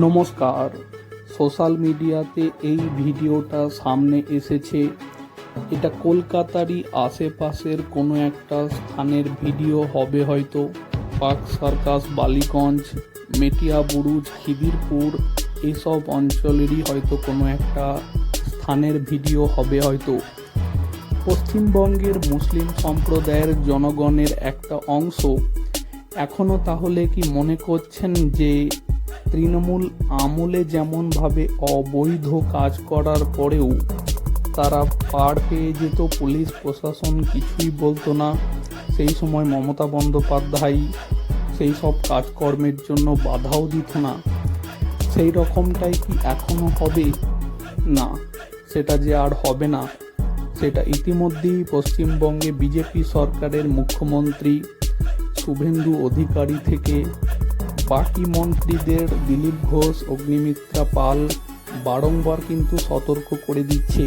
নমস্কার, সোশ্যাল মিডিয়াতে এই ভিডিওটা সামনে এসেছে। এটা কলকাতারই আশেপাশের কোনো একটা স্থানের ভিডিও হবে হয়তো। পার্ক সার্কাস, বালিগঞ্জ, মেটিয়া বুরুজ, খিদিরপুর এইসব অঞ্চলেরই হয়তো কোনো একটা স্থানের ভিডিও হবে হয়তো। পশ্চিমবঙ্গের মুসলিম সম্প্রদায়ের জনগণের একটা অংশ এখনও তাহলে কি মনে করছেন যে তৃণমূল আমলে যেমনভাবে অবৈধ কাজ করার পরেও তারা পার পেয়ে যেত, পুলিশ প্রশাসন কিছুই বলতো না, সেই সময় মমতা বন্দ্যোপাধ্যায় সেই সব কাজকর্মের জন্য বাধাও দিত না, সেই রকমটাই কি এখনও হবে? না, সেটা যে আর হবে না, সেটা ইতিমধ্যেই পশ্চিমবঙ্গে বিজেপি সরকারের মুখ্যমন্ত্রী শুভেন্দু অধিকারী থেকে বাকি মন্ত্রীদের দিলীপ ঘোষ, অগ্নিমিত্রা পাল বারংবার কিন্তু সতর্ক করে দিচ্ছে।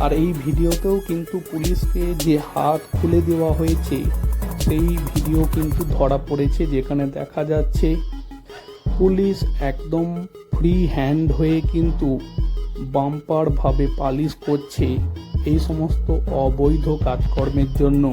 আর এই ভিডিওতেও কিন্তু পুলিশকে যে হাত খুলে দেওয়া হয়েছে সেই ভিডিও কিন্তু ধরা পড়েছে, যেখানে দেখা যাচ্ছে পুলিশ একদম ফ্রি হ্যান্ড হয়ে কিন্তু বাম্পারভাবে পালিশ করছে এই সমস্ত অবৈধ কাজকর্মের জন্য।